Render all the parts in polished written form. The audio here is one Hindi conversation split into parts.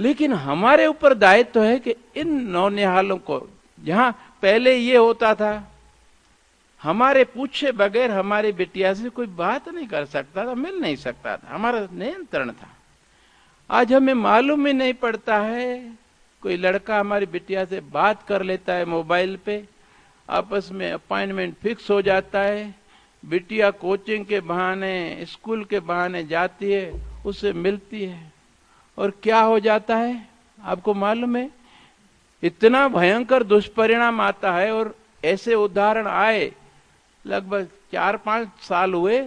लेकिन हमारे ऊपर दायित्व है कि इन नौनिहालों को, जहां पहले ये होता था हमारे पूछे बगैर हमारी बिटिया से कोई बात नहीं कर सकता था, मिल नहीं सकता था, हमारा नियंत्रण था। आज हमें मालूम ही नहीं पड़ता है, कोई लड़का हमारी बिटिया से बात कर लेता है मोबाइल पे, आपस में अपॉइंटमेंट फिक्स हो जाता है, बिटिया कोचिंग के बहाने, स्कूल के बहाने जाती है, उससे मिलती है, और क्या हो जाता है आपको मालूम है? इतना भयंकर दुष्परिणाम आता है। और ऐसे उदाहरण आए, लगभग 4-5 साल हुए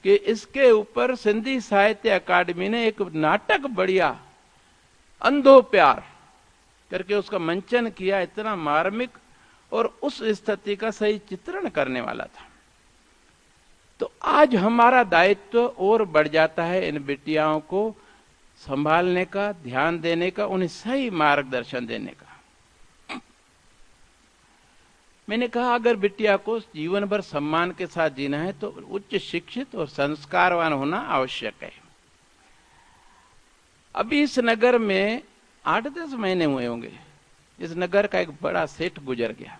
कि इसके ऊपर सिंधी साहित्य अकादमी ने एक नाटक बढ़िया अंधो प्यार करके उसका मंचन किया, इतना मार्मिक और उस स्थिति का सही चित्रण करने वाला था। तो आज हमारा दायित्व और बढ़ जाता है इन बिटियाओं को संभालने का, ध्यान देने का, उन्हें सही मार्गदर्शन देने का। मैंने कहा अगर बिटिया को जीवन भर सम्मान के साथ जीना है तो उच्च शिक्षित और संस्कारवान होना आवश्यक है। अभी इस नगर में 8-10 महीने हुए होंगे, इस नगर का एक बड़ा सेठ गुजर गया।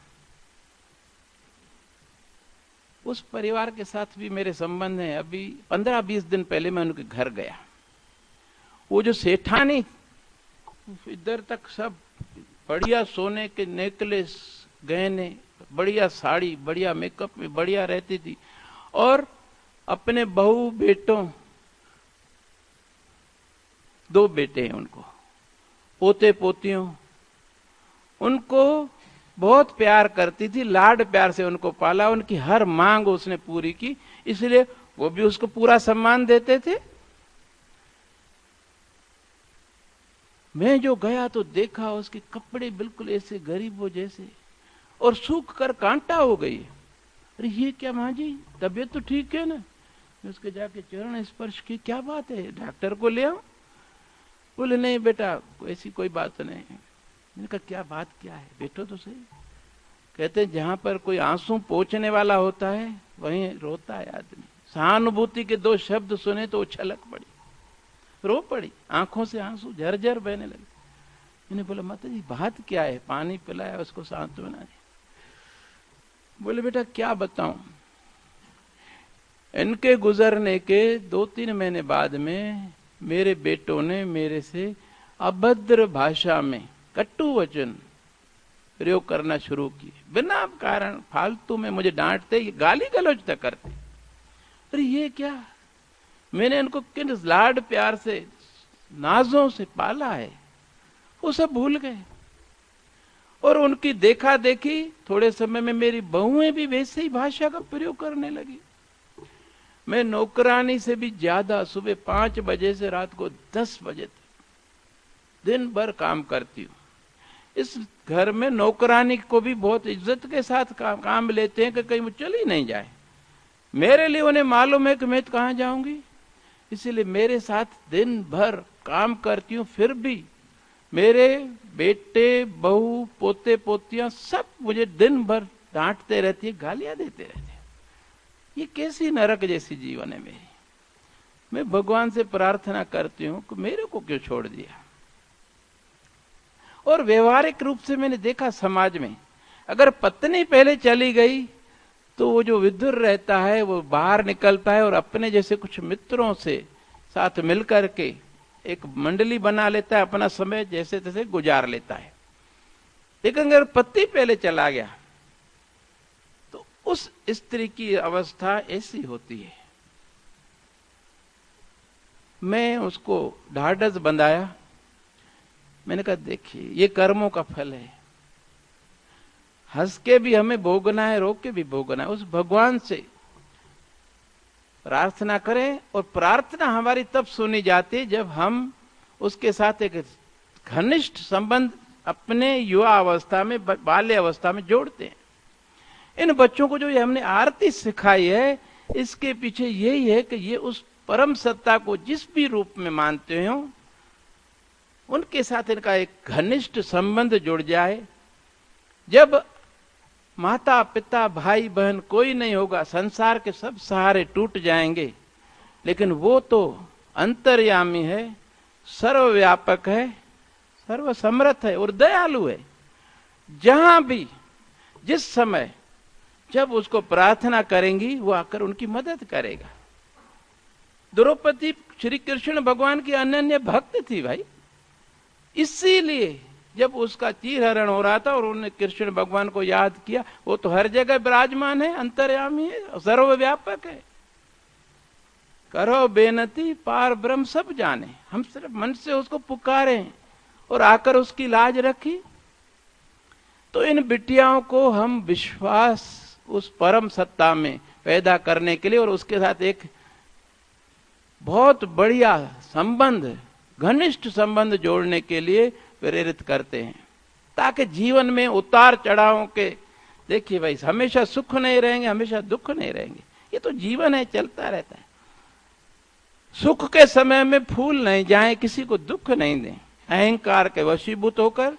उस परिवार के साथ भी मेरे संबंध हैं। अभी 15-20 दिन पहले मैं उनके घर गया। वो जो सेठानी, इधर तक सब बढ़िया सोने के नेकलेस, गहने, बढ़िया साड़ी, बढ़िया मेकअप में बढ़िया रहती थी, और अपने बहू बेटों, 2 बेटे हैं उनको, पोते पोतियों, उनको बहुत प्यार करती थी, लाड प्यार से उनको पाला, उनकी हर मांग उसने पूरी की, इसलिए वो भी उसको पूरा सम्मान देते थे। मैं जो गया तो देखा उसके कपड़े बिल्कुल ऐसे गरीबों जैसे, और सूख कर कांटा हो गई। अरे ये क्या माँ जी, तबीयत तो ठीक है ना? मैं उसके जाके चरण स्पर्श की, क्या बात है, डॉक्टर को ले आओ? बोले नहीं बेटा, ऐसी कोई बात नहीं। मैंने कहा क्या बात क्या है, बैठो तो सही। कहते हैं जहां पर कोई आंसू पोंछने वाला होता है वहीं रोता है आदमी। सहानुभूति के 2 शब्द सुने तो छलक पड़ी, रो पड़ी, आंखों से आंसू झरझर बहने लगे। मैंने बोला माता जी बात क्या है? पानी पिलाया, उसको सांत्वना दी। बोले बेटा क्या बताऊं, इनके गुजरने के 2-3 महीने बाद में मेरे बेटों ने मेरे से अभद्र भाषा में कटु वचन प्रयोग करना शुरू किए, बिना कारण फालतू में मुझे डांटते, गाली गलौज तक करते। अरे ये क्या, मैंने इनको किन लाड प्यार से, नाजों से पाला है, वो सब भूल गए। और उनकी देखा देखी थोड़े समय में मेरी बहुएं भी वैसे ही भाषा का प्रयोग करने लगी। मैं नौकरानी से भी ज्यादा सुबह 5 बजे से रात को 10 बजे तक दिन भर काम करती हूँ। इस घर में नौकरानी को भी बहुत इज्जत के साथ काम लेते हैं कि कहीं वो चली नहीं जाए। मेरे लिए उन्हें मालूम है कि मैं कहाँ जाऊंगी, इसीलिए मेरे साथ दिन भर काम करती हूँ। फिर भी मेरे बेटे, बहू, पोते पोतियां सब मुझे दिन भर डांटते रहती है, गालियां देते रहते हैं। ये कैसी नरक जैसी जीवन है मेरी। मैं भगवान से प्रार्थना करती हूँ कि मेरे को क्यों छोड़ दिया। और व्यवहारिक रूप से मैंने देखा समाज में, अगर पत्नी पहले चली गई तो वो जो विधुर रहता है वो बाहर निकलता है और अपने जैसे कुछ मित्रों से साथ मिलकर के एक मंडली बना लेता है, अपना समय जैसे तैसे गुजार लेता है। लेकिन अगर पति पहले चला गया तो उस स्त्री की अवस्था ऐसी होती है। मैं उसको ढाढ़स बंधाया, मैंने कहा देखिए ये कर्मों का फल है, हंस के भी हमें भोगना है, रो के भी भोगना है। उस भगवान से प्रार्थना करें, और प्रार्थना हमारी तब सुनी जाती है जब हम उसके साथ एक घनिष्ठ संबंध अपने युवा अवस्था में, बाल्य अवस्था में जोड़ते हैं। इन बच्चों को जो ये हमने आरती सिखाई है, इसके पीछे यही है कि ये उस परम सत्ता को जिस भी रूप में मानते हो उनके साथ इनका एक घनिष्ठ संबंध जुड़ जाए। जब माता पिता भाई बहन कोई नहीं होगा, संसार के सब सहारे टूट जाएंगे, लेकिन वो तो अंतर्यामी है, सर्वव्यापक है, सर्वसमर्थ है और दयालु है। जहां भी जिस समय जब उसको प्रार्थना करेंगी वो आकर उनकी मदद करेगा। द्रौपदी श्री कृष्ण भगवान की अनन्य भक्त थी भाई। इसीलिए जब उसका चीरहरण हो रहा था और उन्होंने कृष्ण भगवान को याद किया, वो तो हर जगह विराजमान है, अंतर्यामी है, सर्वव्यापक है। करो बेनती पार ब्रह्म सब जाने। हम सिर्फ मन से उसको पुकारे और आकर उसकी लाज रखी। तो इन बिटियाओं को हम विश्वास उस परम सत्ता में पैदा करने के लिए और उसके साथ एक बहुत बढ़िया संबंध, घनिष्ठ संबंध जोड़ने के लिए प्रेरित करते हैं, ताकि जीवन में उतार चढ़ावों के, देखिए भाई, हमेशा सुख नहीं रहेंगे, हमेशा दुख नहीं रहेंगे, ये तो जीवन है, चलता रहता है। सुख के समय में फूल नहीं जाए, किसी को दुख नहीं दें, अहंकार के वशीभूत होकर।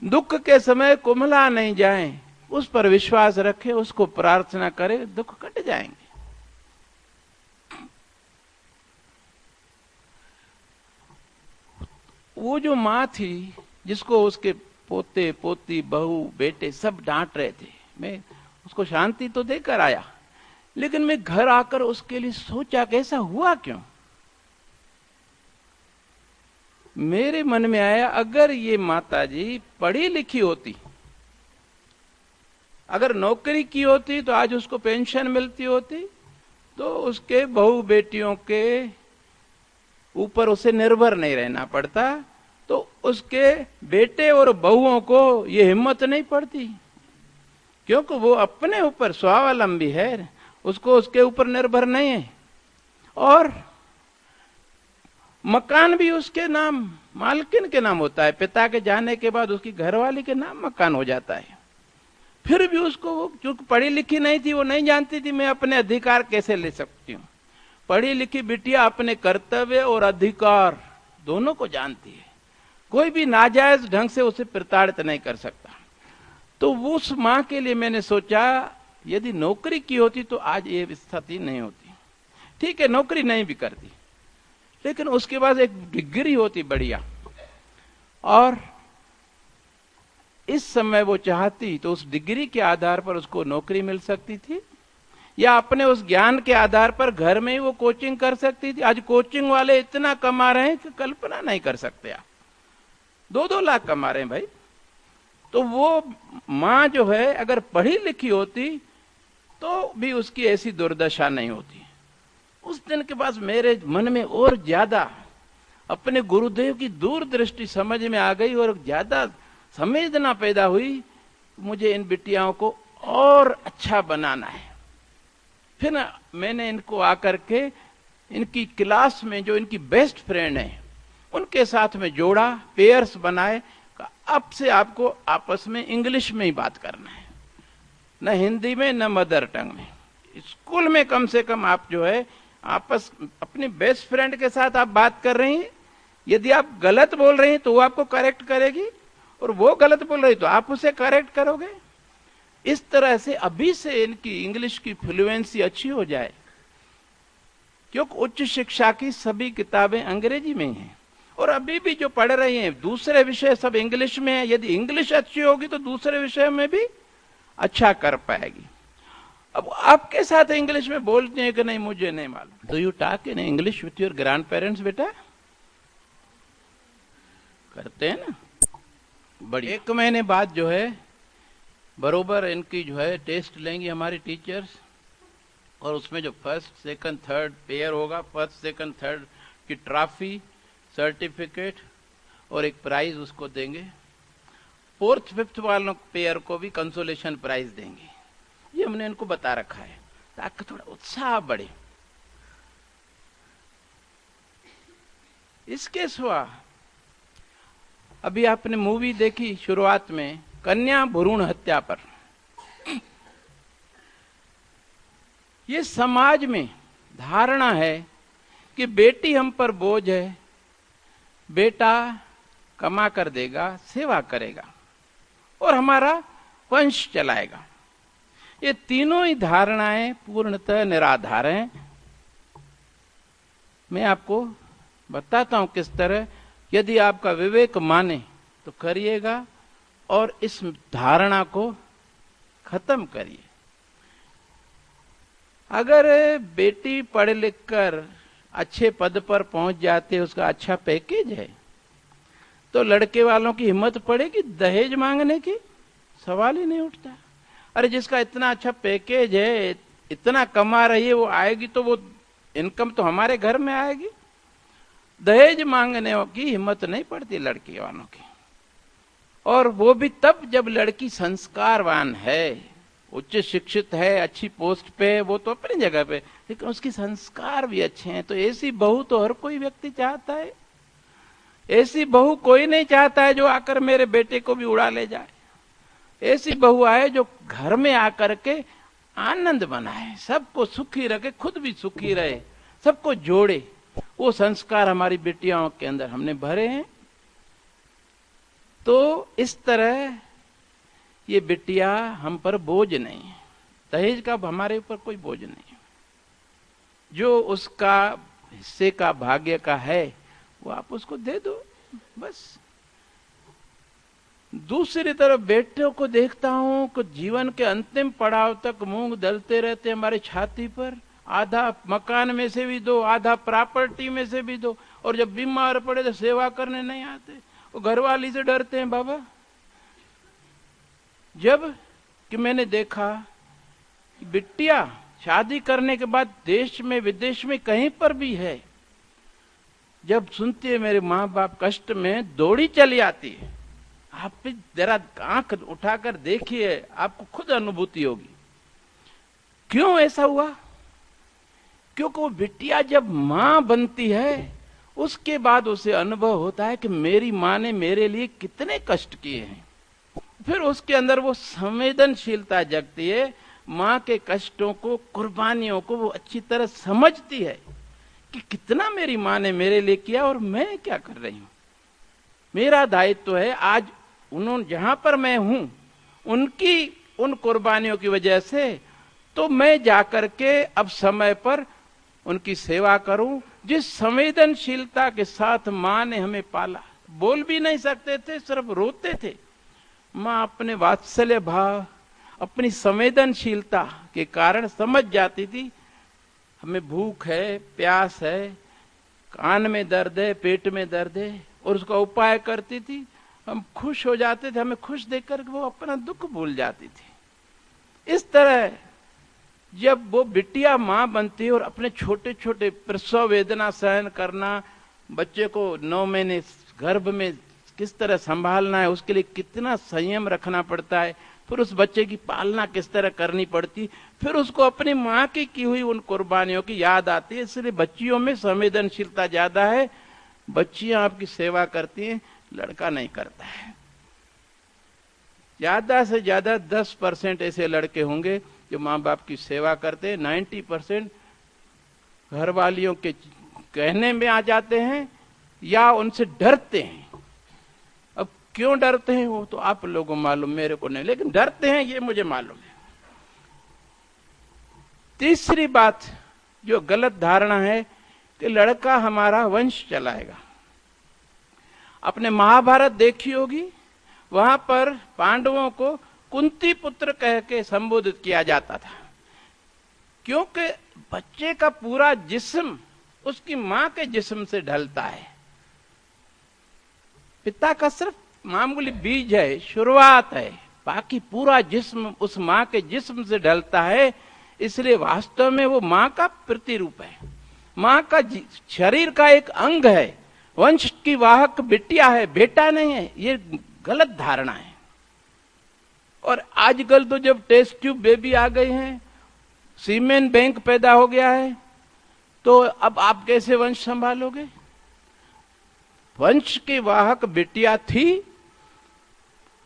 दुख के समय कुम्हला नहीं जाए, उस पर विश्वास रखे, उसको प्रार्थना करे, दुख कट जाएंगे। वो जो माँ थी जिसको उसके पोते पोती बहू बेटे सब डांट रहे थे, मैं उसको शांति तो देकर आया, लेकिन मैं घर आकर उसके लिए सोचा कि ऐसा हुआ क्यों। मेरे मन में आया, अगर ये माता जी पढ़ी लिखी होती, अगर नौकरी की होती तो आज उसको पेंशन मिलती होती, तो उसके बहू बेटियों के ऊपर उसे निर्भर नहीं रहना पड़ता, तो उसके बेटे और बहुओं को ये हिम्मत नहीं पड़ती, क्योंकि वो अपने ऊपर स्वावलंबी है, उसको उसके ऊपर निर्भर नहीं है। और मकान भी उसके नाम, मालकिन के नाम होता है, पिता के जाने के बाद उसकी घरवाली के नाम मकान हो जाता है। फिर भी उसको, वो चूंकि पढ़ी लिखी नहीं थी, वो नहीं जानती थी मैं अपने अधिकार कैसे ले सकती हूँ। पढ़ी लिखी बिटिया अपने कर्तव्य और अधिकार दोनों को जानती है, कोई भी नाजायज ढंग से उसे प्रताड़ित नहीं कर सकता। तो उस माँ के लिए मैंने सोचा, यदि नौकरी की होती तो आज ये स्थिति नहीं होती। ठीक है, नौकरी नहीं भी करती, लेकिन उसके बाद एक डिग्री होती बढ़िया, और इस समय वो चाहती तो उस डिग्री के आधार पर उसको नौकरी मिल सकती थी, या अपने उस ज्ञान के आधार पर घर में ही वो कोचिंग कर सकती थी। आज कोचिंग वाले इतना कमा रहे हैं कि कल्पना नहीं कर सकते आप, 2-2 लाख कमा रहे हैं भाई। तो वो माँ जो है अगर पढ़ी लिखी होती तो भी उसकी ऐसी दुर्दशा नहीं होती। उस दिन के बाद मेरे मन में और ज्यादा अपने गुरुदेव की दूरदृष्टि समझ में आ गई और ज्यादा संवेदना पैदा हुई, मुझे इन बिटियाओं को और अच्छा बनाना है। फिर मैंने इनको आकर के इनकी क्लास में जो इनकी बेस्ट फ्रेंड है उनके साथ में जोड़ा, पेयर्स बनाए। अब से आपको आपस में इंग्लिश में ही बात करना है, न हिंदी में न मदर टंग में। स्कूल में कम से कम आप जो है आपस अपनी बेस्ट फ्रेंड के साथ आप बात कर रही हैं, यदि आप गलत बोल रही हैं तो वो आपको करेक्ट करेगी, और वो गलत बोल रही तो आप उसे करेक्ट करोगे। इस तरह से अभी से इनकी इंग्लिश की फ्लुएंसी अच्छी हो जाए, क्योंकि उच्च शिक्षा की सभी किताबें अंग्रेजी में हैं, और अभी भी जो पढ़ रही हैं दूसरे विषय सब इंग्लिश में है। यदि इंग्लिश अच्छी होगी तो दूसरे विषय में भी अच्छा कर पाएगी। अब आपके साथ इंग्लिश में बोलते हैं कि नहीं मुझे नहीं मालूम। Do you talk in English with your grand parents बेटा? करते हैं ना, बड़ी। 1 महीने बाद जो है बरोबर इनकी जो है टेस्ट लेंगी हमारी टीचर्स, और उसमें जो फर्स्ट सेकंड थर्ड पेयर होगा, फर्स्ट सेकंड थर्ड की ट्रॉफी, सर्टिफिकेट और एक प्राइज उसको देंगे। 4th 5th वालों पेयर को भी कंसोलेशन प्राइज देंगे। ये हमने इनको बता रखा है ताकि थोड़ा उत्साह बढ़े। इसके सिवा अभी आपने मूवी देखी शुरुआत में, कन्या भ्रूण हत्या पर। ये समाज में धारणा है कि बेटी हम पर बोझ है, बेटा कमा कर देगा, सेवा करेगा और हमारा वंश चलाएगा। ये तीनों ही धारणाएं पूर्णतः निराधार हैं। मैं आपको बताता हूं किस तरह। यदि आपका विवेक माने तो करिएगा और इस धारणा को खत्म करिए। अगर बेटी पढ़ लिख कर अच्छे पद पर पहुंच जाती है, उसका अच्छा पैकेज है, तो लड़के वालों की हिम्मत पड़ेगी दहेज मांगने की? सवाल ही नहीं उठता। अरे जिसका इतना अच्छा पैकेज है, इतना कमा रही है, वो आएगी तो वो इनकम तो हमारे घर में आएगी। दहेज मांगने की हिम्मत नहीं पड़ती लड़की वालों की। और वो भी तब जब लड़की संस्कारवान है, उच्च शिक्षित है, अच्छी पोस्ट पे है, वो तो अपनी जगह पे, लेकिन उसकी संस्कार भी अच्छे हैं। तो ऐसी बहू तो हर कोई व्यक्ति चाहता है। ऐसी बहू कोई नहीं चाहता है जो आकर मेरे बेटे को भी उड़ा ले जाए। ऐसी बहू आए जो घर में आकर के आनंद बनाए, सबको सुखी रखे, खुद भी सुखी रहे, सबको जोड़े। वो संस्कार हमारी बेटियों के अंदर हमने भरे हैं। तो इस तरह ये बिटिया हम पर बोझ नहीं है, दहेज का हमारे ऊपर कोई बोझ नहीं है। जो उसका हिस्से का भाग्य का है वो आप उसको दे दो बस। दूसरी तरफ बेटों को देखता हूं कि जीवन के अंतिम पड़ाव तक मूंग दलते रहते हमारे छाती पर। आधा मकान में से भी दो, आधा प्रॉपर्टी में से भी दो, और जब बीमार पड़े तो सेवा करने नहीं आते। वो घरवाली से डरते हैं बाबा। जब कि मैंने देखा बिटिया शादी करने के बाद देश में विदेश में कहीं पर भी है, जब सुनती है मेरे माँ बाप कष्ट में, दौड़ी चली आती है। आप भी जरा आंख उठाकर देखिए, आपको खुद अनुभूति होगी। क्यों ऐसा हुआ? क्योंकि वो बिटिया जब मां बनती है उसके बाद उसे अनुभव होता है कि मेरी मां ने मेरे लिए कितने कष्ट किए हैं। फिर उसके अंदर वो संवेदनशीलता जगती है, मां के कष्टों को, कुर्बानियों को वो अच्छी तरह समझती है कि कितना मेरी मां ने मेरे लिए किया और मैं क्या कर रही हूं। मेरा दायित्व है आज उन्होंने जहां पर मैं हूं उनकी उन कुर्बानियों की वजह से तो मैं जाकर के अब समय पर उनकी सेवा करूं। जिस संवेदनशीलता के साथ मां ने हमें पाला, बोल भी नहीं सकते थे, सिर्फ रोते थे। मां अपने वात्सल्य भाव, अपनी संवेदनशीलता के कारण समझ जाती थी हमें भूख है, प्यास है, कान में दर्द है, पेट में दर्द है, और उसका उपाय करती थी। हम खुश हो जाते थे, हमें खुश देखकर वो अपना दुख भूल जाती थी। इस तरह जब वो बिटिया मां बनती है और अपने छोटे छोटे प्रसव वेदना सहन करना, बच्चे को 9 महीने गर्भ में किस तरह संभालना है, उसके लिए कितना संयम रखना पड़ता है, फिर उस बच्चे की पालना किस तरह करनी पड़ती, फिर उसको अपनी मां की हुई उन कुर्बानियों की याद आती है। इसलिए बच्चियों में संवेदनशीलता ज्यादा है। बच्चियां आपकी सेवा करती हैं, लड़का नहीं करता है। ज्यादा से ज्यादा 10% ऐसे लड़के होंगे जो माँ बाप की सेवा करते हैं। 90% घर वालियों के कहने में आ जाते हैं या उनसे डरते हैं। अब क्यों डरते हैं वो तो आप लोगों को मालूम, मेरे को नहीं, लेकिन डरते हैं ये मुझे मालूम है। तीसरी बात जो गलत धारणा है कि लड़का हमारा वंश चलाएगा। आपने महाभारत देखी होगी, वहां पर पांडवों को कुंती पुत्र कह के संबोधित किया जाता था, क्योंकि बच्चे का पूरा जिस्म उसकी मां के जिस्म से ढलता है। पिता का सिर्फ मामूली बीज है, शुरुआत है, बाकी पूरा जिस्म उस मां के जिस्म से ढलता है। इसलिए वास्तव में वो मां का प्रतिरूप है, मां का शरीर का एक अंग है। वंश की वाहक बिटिया है, बेटा नहीं है, ये गलत धारणा है। और आजकल तो जब टेस्ट ट्यूब बेबी आ गई हैं, सीमेन बैंक पैदा हो गया है, तो अब आप कैसे वंश संभालोगे? वंश की वाहक बिटिया थी,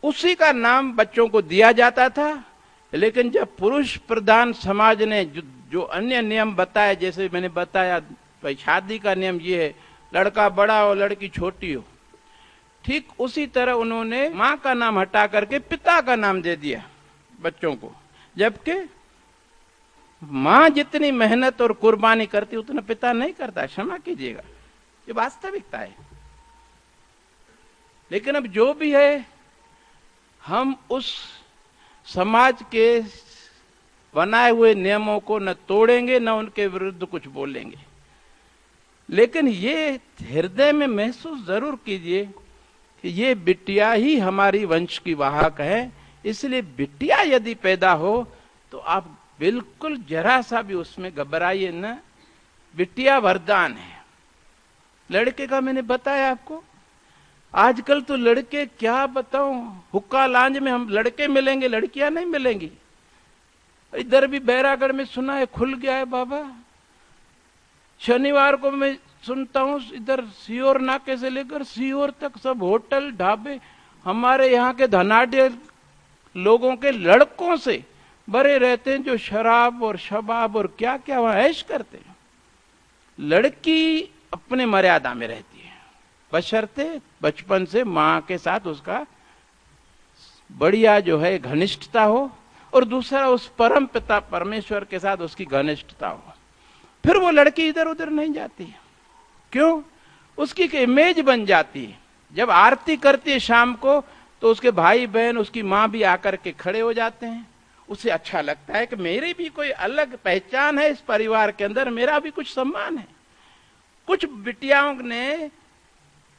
उसी का नाम बच्चों को दिया जाता था। लेकिन जब पुरुष प्रधान समाज ने जो अन्य नियम बताए, जैसे मैंने बताया भाई शादी का नियम ये है, लड़का बड़ा हो लड़की छोटी हो, ठीक उसी तरह उन्होंने मां का नाम हटा करके पिता का नाम दे दिया बच्चों को। जबकि मां जितनी मेहनत और कुर्बानी करती उतना पिता नहीं करता, क्षमा कीजिएगा, ये वास्तविकता है। लेकिन अब जो भी है, हम उस समाज के बनाए हुए नियमों को न तोड़ेंगे, न उनके विरुद्ध कुछ बोलेंगे। लेकिन ये हृदय में महसूस जरूर कीजिए कि ये बिटिया ही हमारी वंश की वाहक है। इसलिए बिटिया यदि पैदा हो तो आप बिल्कुल जरा सा भी उसमें घबराइए न। बिटिया वरदान है। लड़के का मैंने बताया आपको, आजकल तो लड़के क्या बताऊं, हुक्का लांज में हम लड़के मिलेंगे, लड़कियां नहीं मिलेंगी। इधर भी बैरागढ़ में सुना है खुल गया है बाबा। शनिवार को मैं सुनता हूं इधर सीहोर नाके से लेकर सीहोर तक सब होटल ढाबे हमारे यहाँ के धनाढ़ लोगों के लड़कों से भरे रहते हैं, जो शराब और शबाब और क्या क्या वहां ऐश करते हैं। लड़की अपने मर्यादा में रहती है, बशर्ते बचपन से मां के साथ उसका बढ़िया जो है घनिष्ठता हो, और दूसरा उस परम पिता परमेश्वर के साथ उसकी घनिष्ठता हो। फिर वो लड़की इधर उधर नहीं जाती। क्यों? उसकी एक इमेज बन जाती है। जब आरती करती है शाम को तो उसके भाई बहन उसकी मां भी आकर के खड़े हो जाते हैं। उसे अच्छा लगता है कि मेरी भी कोई अलग पहचान है इस परिवार के अंदर, मेरा भी कुछ सम्मान है। कुछ बिटियाओं ने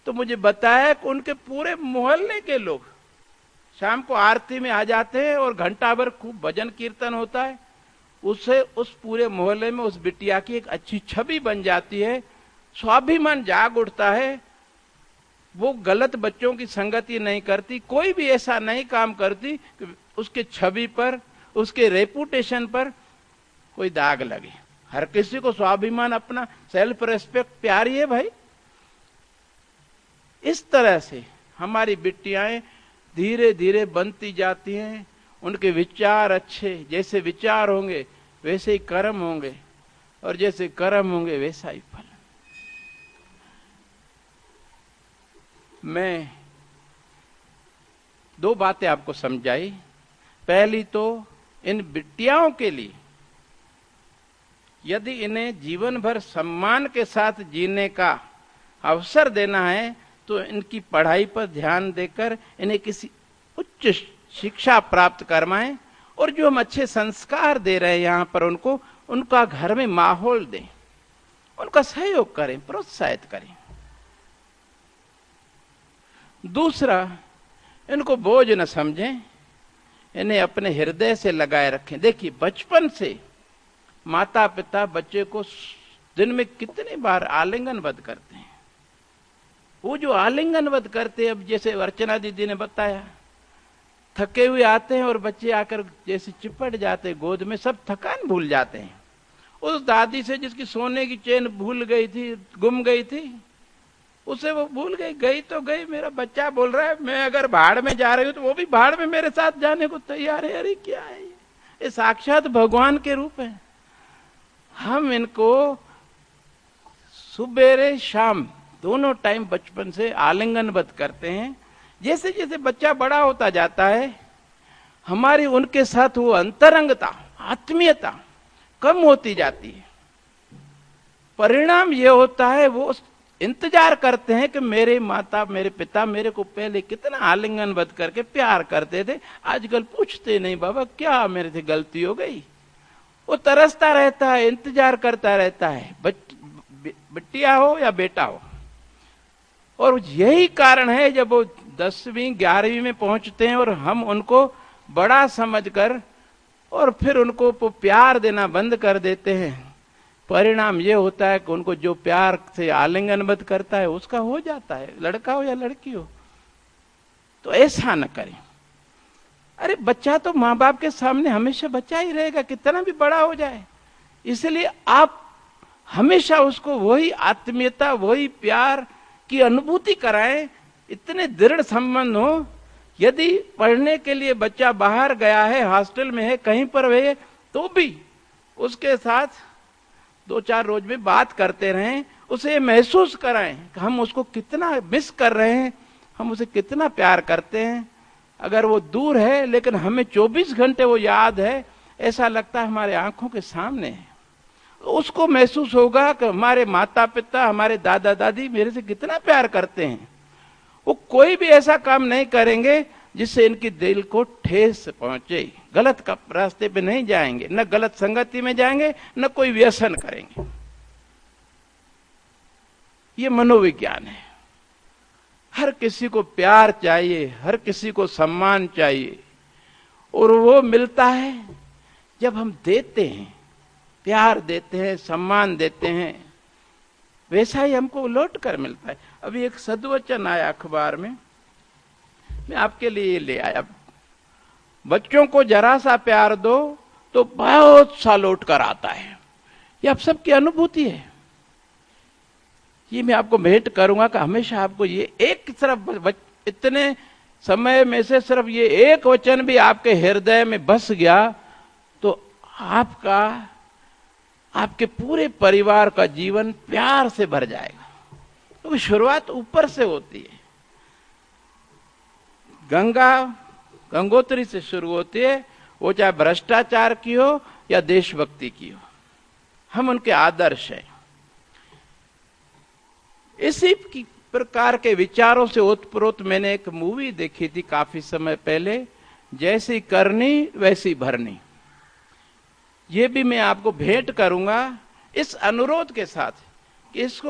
तो मुझे बताया कि उनके पूरे मोहल्ले के लोग शाम को आरती में आ जाते हैं और घंटा भर खूब भजन कीर्तन होता है। उससे उस पूरे मोहल्ले में उस बिटिया की एक अच्छी छवि बन जाती है, स्वाभिमान जाग उठता है। वो गलत बच्चों की संगति नहीं करती, कोई भी ऐसा नहीं काम करती कि उसके छवि पर, उसके रेपुटेशन पर कोई दाग लगे। हर किसी को स्वाभिमान, अपना सेल्फ रेस्पेक्ट प्यारी है भाई। इस तरह से हमारी बिटियाएं धीरे धीरे बनती जाती हैं। उनके विचार अच्छे, जैसे विचार होंगे वैसे ही कर्म होंगे, और जैसे कर्म होंगे वैसा ही फल। मैं दो बातें आपको समझाई। पहली तो इन बिटियाओं के लिए यदि इन्हें जीवन भर सम्मान के साथ जीने का अवसर देना है तो इनकी पढ़ाई पर ध्यान देकर इन्हें किसी उच्च शिक्षा प्राप्त करवाएं, और जो हम अच्छे संस्कार दे रहे हैं यहाँ पर उनको, उनका घर में माहौल दें, उनका सहयोग करें, प्रोत्साहित करें। दूसरा, इनको बोझ न समझें, इन्हें अपने हृदय से लगाए रखें। देखिए, बचपन से माता पिता बच्चे को दिन में कितने बार आलिंगनबद्ध करते हैं। वो जो आलिंगनबद्ध करते हैं, अब जैसे अर्चना दीदी ने बताया, थके हुए आते हैं और बच्चे आकर जैसे चिपट जाते हैं गोद में, सब थकान भूल जाते हैं। उस दादी से जिसकी सोने की चेन भूल गई थी, गुम गई थी, उसे वो भूल गई। गई तो गई, मेरा बच्चा बोल रहा है मैं अगर भाड़ में जा रही हूं तो वो भी भाड़ में मेरे साथ जाने को तैयार है। अरे क्या है ये साक्षात भगवान के रूप है। हम इनको सुबेरे शाम दोनों टाइम बचपन से आलिंगनबद्ध करते हैं। जैसे जैसे बच्चा बड़ा होता जाता है, हमारी उनके साथ वो अंतरंगता, आत्मीयता कम होती जाती है। परिणाम ये होता है, वो इंतजार करते हैं कि मेरे माता मेरे पिता मेरे को पहले कितना आलिंगनबद्ध करके प्यार करते थे, आजकल पूछते नहीं बाबा क्या मेरे से गलती हो गई। वो तरसता रहता है, इंतजार करता रहता है, बिटिया हो या बेटा हो। और यही कारण है जब वो 10वीं 11वीं में पहुंचते हैं और हम उनको बड़ा समझकर और फिर उनको प्यार देना बंद कर देते हैं, परिणाम ये होता है कि उनको जो प्यार से आलिंगनबद्ध करता है उसका हो जाता है, लड़का हो या लड़की हो। तो ऐसा न करें। अरे बच्चा तो माँ बाप के सामने हमेशा बच्चा ही रहेगा, कितना भी बड़ा हो जाए। इसलिए आप हमेशा उसको वही आत्मीयता, वही प्यार की अनुभूति कराएं, इतने दृढ़ संबंध हो। यदि पढ़ने के लिए बच्चा बाहर गया है, हॉस्टल में है, कहीं पर है, तो भी उसके साथ 2-4 रोज में बात करते रहें, उसे महसूस कराएं कि हम उसको कितना मिस कर रहे हैं, हम उसे कितना प्यार करते हैं। अगर वो दूर है लेकिन हमें 24 घंटे वो याद है, ऐसा लगता है हमारे आंखों के सामने है। उसको महसूस होगा कि हमारे माता पिता, हमारे दादा दादी मेरे से कितना प्यार करते हैं। वो कोई भी ऐसा काम नहीं करेंगे जिससे इनकी दिल को ठेस पहुंचे। गलत का रास्ते पे नहीं जाएंगे, न गलत संगति में जाएंगे, न कोई व्यसन करेंगे। ये मनोविज्ञान है। हर किसी को प्यार चाहिए, हर किसी को सम्मान चाहिए, और वो मिलता है जब हम देते हैं, प्यार देते हैं, सम्मान देते हैं, वैसा ही हमको लौट कर मिलता है। अभी एक सद्वचन आया अखबार में, मैं आपके लिए ले आया। बच्चों को जरा सा प्यार दो तो बहुत सा लौट कर आता है। ये आप सबकी अनुभूति है। ये मैं आपको भेंट करूंगा कि हमेशा आपको ये एक तरफ, इतने समय में से सिर्फ ये एक वचन भी आपके हृदय में बस गया तो आपका, आपके पूरे परिवार का जीवन प्यार से भर जाएगा। तो शुरुआत ऊपर से होती है। गंगोत्री से शुरू होती है, वो चाहे भ्रष्टाचार की हो या देशभक्ति की हो। हम उनके आदर्श हैं। इसी प्रकार के विचारों से ओतप्रोत मैंने एक मूवी देखी थी काफी समय पहले, जैसी करनी वैसी भरनी। ये भी मैं आपको भेंट करूंगा इस अनुरोध के साथ कि इसको